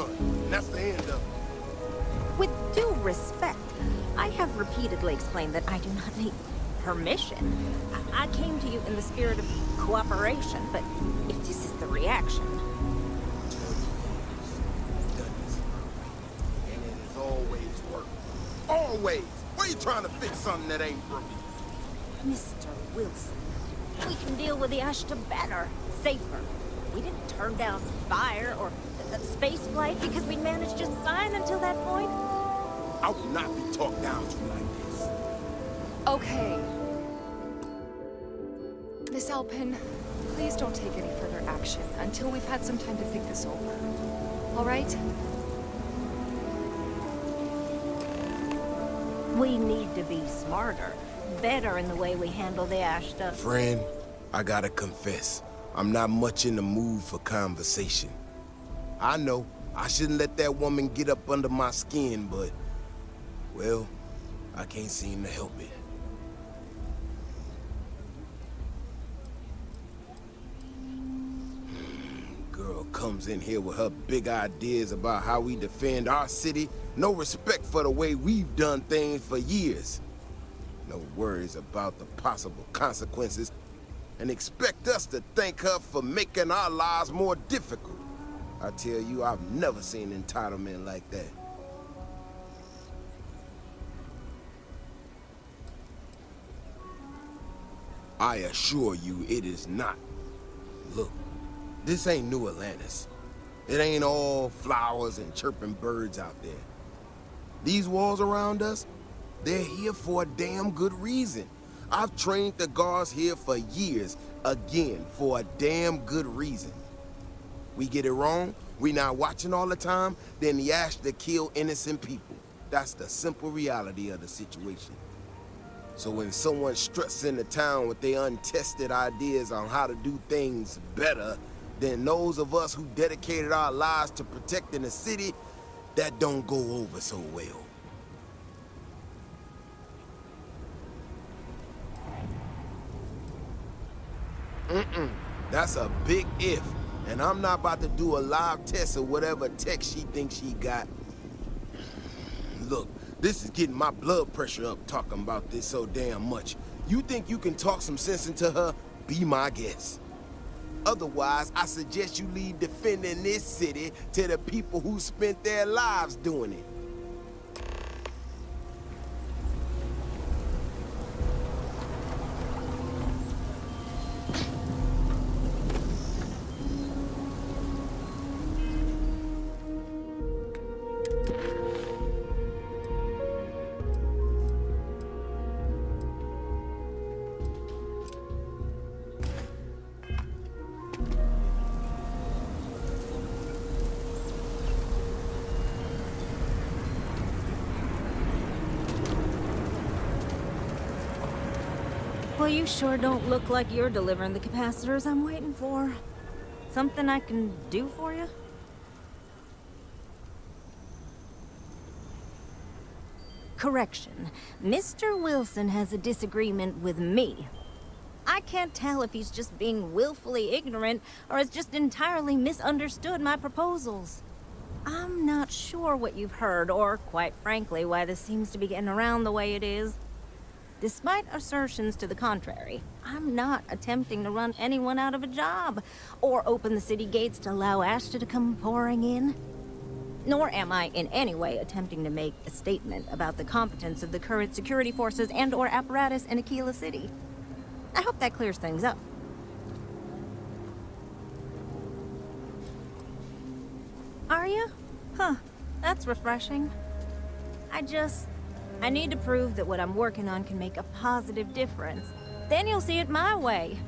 done. And that's the end of it. With due respect, I have repeatedly explained that I do not need permission. I came to you in the spirit of cooperation, but if this is the reaction... And it has always worked. Always! Why are you trying to fix something that ain't broken? Mr. Wilson, we can deal with the Ashta better, safer. We didn't turn down fire or space flight because we managed just fine until that point. I will not be talked down to like this. Okay. Miss Alpin, please don't take any further action until we've had some time to think this over. All right? We need to be smarter, better in the way we handle the Ashta. Friend, I gotta confess, I'm not much in the mood for conversation. I know, I shouldn't let that woman get up under my skin, but... well, I can't seem to help it. Girl comes in here with her big ideas about how we defend our city. No respect for the way we've done things for years. No worries about the possible consequences. And expect us to thank her for making our lives more difficult. I tell you, I've never seen entitlement like that. I assure you it is not. Look, this ain't New Atlantis. It ain't all flowers and chirping birds out there. These walls around us, they're here for a damn good reason. I've trained the guards here for years, again, for a damn good reason. We get it wrong, we not watching all the time, then the Ashta kill innocent people. That's the simple reality of the situation. So when someone struts into town with their untested ideas on how to do things better than those of us who dedicated our lives to protecting the city, that don't go over so well. That's a big if, and I'm not about to do a live test of whatever tech she thinks she got. Look, this is getting my blood pressure up talking about this so damn much. You think you can talk some sense into her? Be my guest. Otherwise, I suggest you leave defending this city to the people who spent their lives doing it. Well, you sure don't look like you're delivering the capacitors I'm waiting for. Something I can do for you? Correction. Mr. Wilson has a disagreement with me. I can't tell if he's just being willfully ignorant or has just entirely misunderstood my proposals. I'm not sure what you've heard or, quite frankly, why this seems to be getting around the way it is. Despite assertions to the contrary, I'm not attempting to run anyone out of a job or open the city gates to allow Ashta to come pouring in. Nor am I in any way attempting to make a statement about the competence of the current security forces and/or apparatus in Aquila City. I hope that clears things up. Are you? Huh, that's refreshing. I need to prove that what I'm working on can make a positive difference. Then you'll see it my way.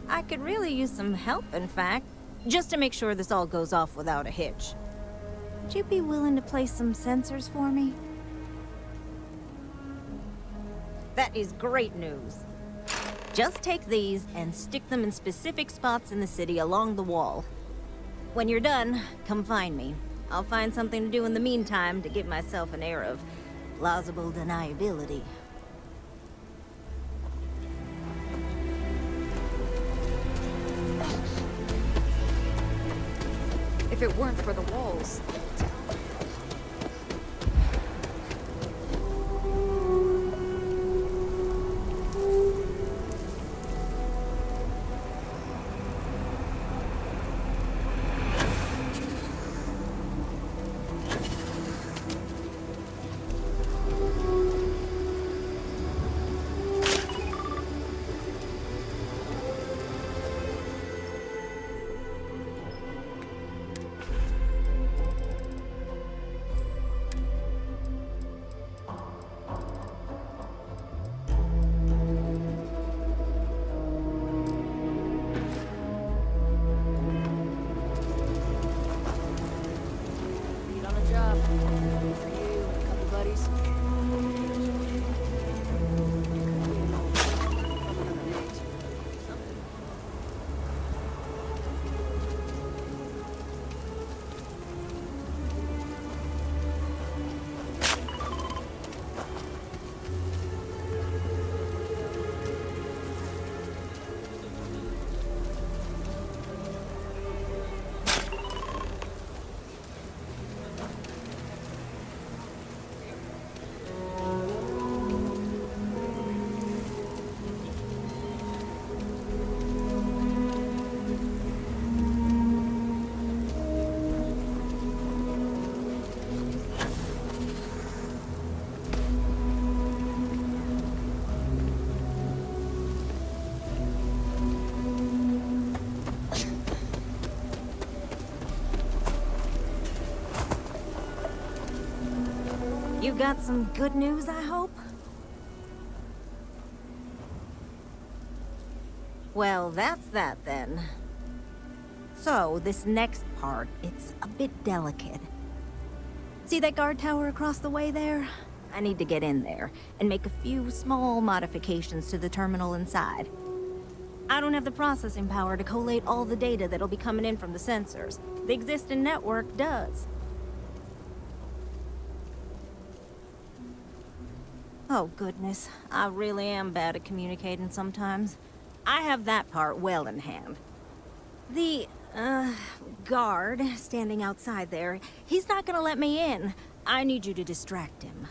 I could really use some help, in fact, just to make sure this all goes off without a hitch. Would you be willing to place some sensors for me? That is great news. Just take these and stick them in specific spots in the city along the wall. When you're done, come find me. I'll find something to do in the meantime to give myself an air of plausible deniability. If it weren't for the walls, you got some good news, I hope? Well, that's that then. So, this next part, it's a bit delicate. See that guard tower across the way there? I need to get in there and make a few small modifications to the terminal inside. I don't have the processing power to collate all the data that'll be coming in from the sensors. The existing network does. Oh goodness, I really am bad at communicating sometimes. I have that part well in hand. The, guard standing outside there, he's not gonna let me in. I need you to distract him.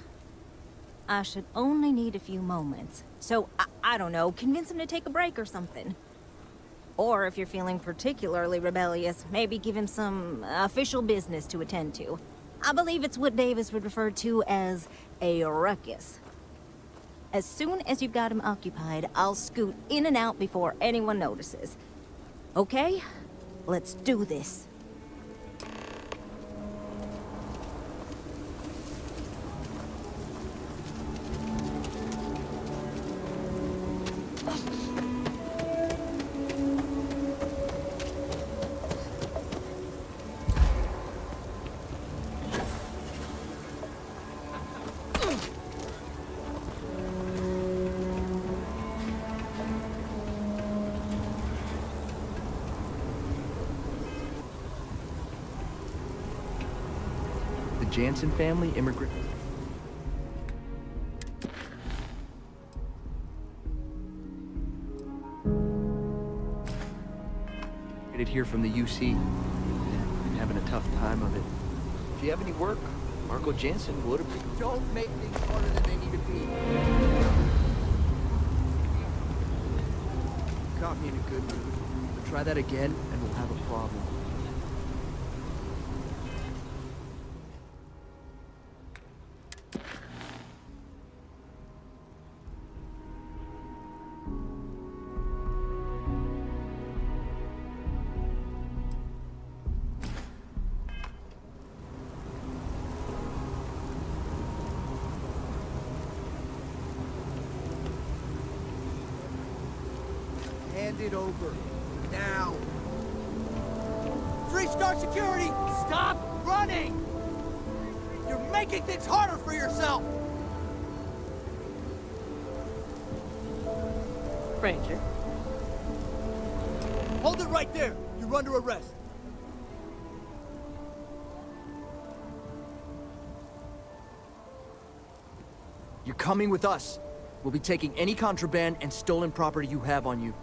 I should only need a few moments. So, I don't know, convince him to take a break or something. Or if you're feeling particularly rebellious, maybe give him some official business to attend to. I believe it's what Davis would refer to as a ruckus. As soon as you've got him occupied, I'll scoot in and out before anyone notices. Okay? Let's do this. Jansen family immigrant. Here from the UC. Been having a tough time of it. If you have any work, Marco Jansen would have. Don't make things harder than they need to be. Got me in a good mood. But try that again, and we'll have a problem. Hand it over. Now. 3-star security! Stop running! You're making things harder for yourself! Ranger. Hold it right there! You're under arrest. You're coming with us. We'll be taking any contraband and stolen property you have on you.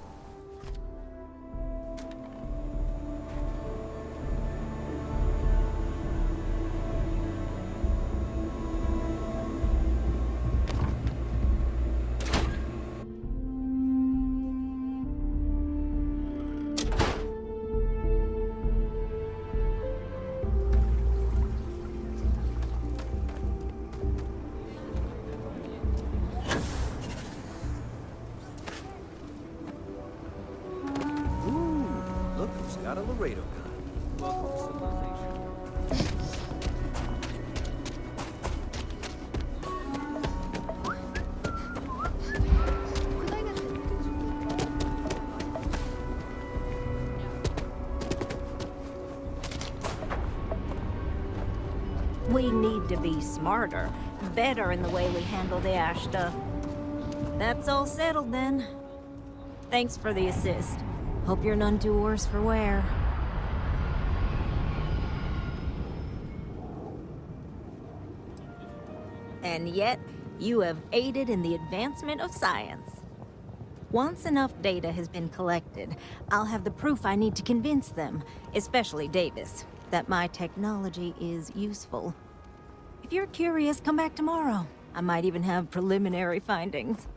We need to be smarter, better in the way we handle the ash stuff. That's all settled then. Thanks for the assist. Hope you're none too worse for wear. And yet, you have aided in the advancement of science. Once enough data has been collected, I'll have the proof I need to convince them, especially Davis, that my technology is useful. If you're curious, come back tomorrow. I might even have preliminary findings.